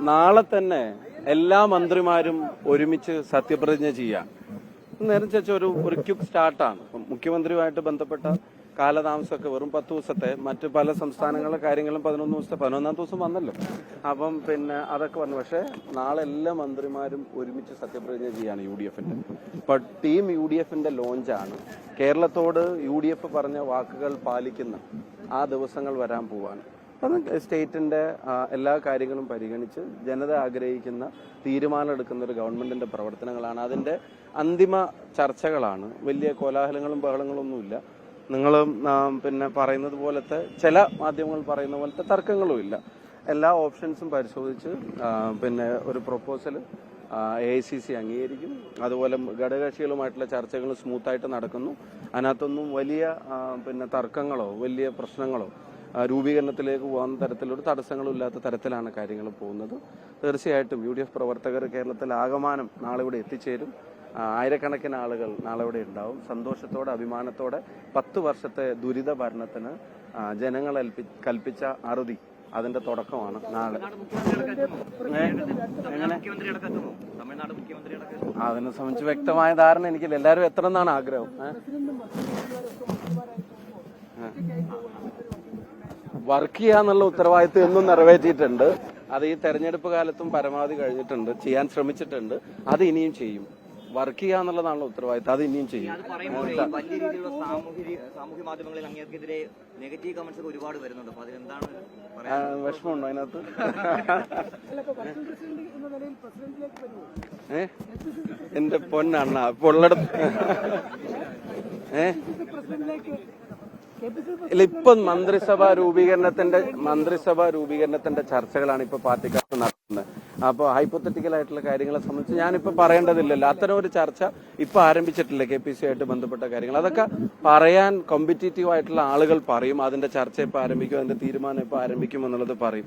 നാളെ തന്നെ എല്ലാ മന്ത്രിമാരും ഒരുമിച്ച് സത്യപ്രതിജ്ഞ ചെയ്യാം. നേരം ചേച്ച ഒരു ക്വിക്ക് സ്റ്റാർട്ടാണ്. മുഖ്യമന്ത്രിയുമായിട്ട് ബന്ധപ്പെട്ട കാലതാമസമൊക്കെ വെറും 10 ദിവസത്തെ, മറ്റ് പല സംസ്ഥാനങ്ങളിലെ കാര്യങ്ങളും 11 ദിവസത്തെ, 11ാം ദിവസം വന്നല്ലോ. അപ്പം പിന്നെ അതൊക്കെ വന്നു. പക്ഷേ നാളെ എല്ലാ മന്ത്രിമാരും ഒരുമിച്ച് സത്യപ്രതിജ്ഞ ചെയ്യാണ് UDFന്റെ. ഇപ്പൊ ടീം UDFന്റെ ലോഞ്ചാണ്. കേരളത്തോട് UDF പറഞ്ഞ വാക്കുകൾ പാലിക്കുന്ന ആ ദിവസങ്ങൾ വരാൻ പോവാണ്. അത് സ്റ്റേറ്റിന്റെ എല്ലാ കാര്യങ്ങളും പരിഗണിച്ച് ജനത ആഗ്രഹിക്കുന്ന തീരുമാനം എടുക്കുന്ന ഒരു ഗവൺമെന്റിന്റെ പ്രവർത്തനങ്ങളാണ്. അതിന്റെ അന്തിമ ചർച്ചകളാണ്. വലിയ കോലാഹലങ്ങളും ബഹളങ്ങളൊന്നുമില്ല. നിങ്ങൾ പിന്നെ പറയുന്നത് പോലത്തെ, ചില മാധ്യമങ്ങൾ പറയുന്ന പോലത്തെ തർക്കങ്ങളും ഇല്ല. എല്ലാ ഓപ്ഷൻസും പരിശോധിച്ച് പിന്നെ ഒരു പ്രൊപ്പോസൽ AICC അംഗീകരിക്കും. അതുപോലെ ഘടകകക്ഷികളുമായിട്ടുള്ള ചർച്ചകൾ സ്മൂത്തായിട്ട് നടക്കുന്നു. അതിനകത്തൊന്നും വലിയ പിന്നെ തർക്കങ്ങളോ വലിയ പ്രശ്നങ്ങളോ രൂപീകരണത്തിലേക്ക് പോകുന്ന തരത്തിലൊരു തടസ്സങ്ങളും ഇല്ലാത്ത തരത്തിലാണ് കാര്യങ്ങൾ പോകുന്നത്. തീർച്ചയായിട്ടും UDF പ്രവർത്തകർ കേരളത്തിൽ ആകമാനം നാളെ ഇവിടെ എത്തിച്ചേരും. ആയിരക്കണക്കിന് ആളുകൾ നാളെ ഇവിടെ ഉണ്ടാവും. സന്തോഷത്തോടെ, അഭിമാനത്തോടെ 10 വർഷത്തെ ദുരിത ഭരണത്തിന് ജനങ്ങൾ കൽപ്പിച്ച അറുതി, അതിന്റെ തുടക്കമാണ് നാളെ. അതിനെ സംബന്ധിച്ച് വ്യക്തമായ ധാരണ എനിക്കില്ല. എല്ലാവരും എത്ര എന്നാണ് ആഗ്രഹം? വർക്ക് ചെയ്യാന്നുള്ള ഉത്തരവാദിത്വം എന്നും നിറവേറ്റിയിട്ടുണ്ട്. അത് ഈ തെരഞ്ഞെടുപ്പ് കാലത്തും പരമാവധി കഴിഞ്ഞിട്ടുണ്ട്, ചെയ്യാൻ ശ്രമിച്ചിട്ടുണ്ട്. അത് ഇനിയും ചെയ്യും. വർക്ക് ചെയ്യാന്നുള്ളതാണല്ലോ ഉത്തരവാദിത്തം, അത് ഇനിയും ചെയ്യും. വലിയ രീതിയിലുള്ള സാമൂഹ്യ മാധ്യമങ്ങളിൽ അങ്ങേർക്കെതിരെ നെഗറ്റീവ് കമന്റ്സ് ഒക്കെ ഒരുപാട് വരുന്നുണ്ട്. അപ്പൊ അതിലെന്താണ് വിഷമമുണ്ടോ അതിനകത്ത്? എന്റെ പൊന്നണ്ണ പൊള്ളടത്ത് ഇല്ല, ഇപ്പൊ മന്ത്രിസഭാ രൂപീകരണത്തിന്റെ ചർച്ചകളാണ് ഇപ്പൊ പാർട്ടിക്കാർക്ക് നടത്തുന്നത്. അപ്പൊ ഹൈപ്പോത്തറ്റിക്കൽ ആയിട്ടുള്ള കാര്യങ്ങളെ സംബന്ധിച്ച് ഞാനിപ്പോ പറയേണ്ടതില്ലല്ലോ. അത്തരം ഒരു ചർച്ച ഇപ്പൊ ആരംഭിച്ചിട്ടില്ല. KPC ആയിട്ട് ബന്ധപ്പെട്ട കാര്യങ്ങൾ അതൊക്കെ പറയാൻ കോമ്പറ്റീറ്റീവ് ആയിട്ടുള്ള ആളുകൾ പറയും. അതിന്റെ ചർച്ച ഇപ്പൊ ആരംഭിക്കും, അതിന്റെ തീരുമാനം ഇപ്പൊ ആരംഭിക്കും എന്നുള്ളത് പറയും.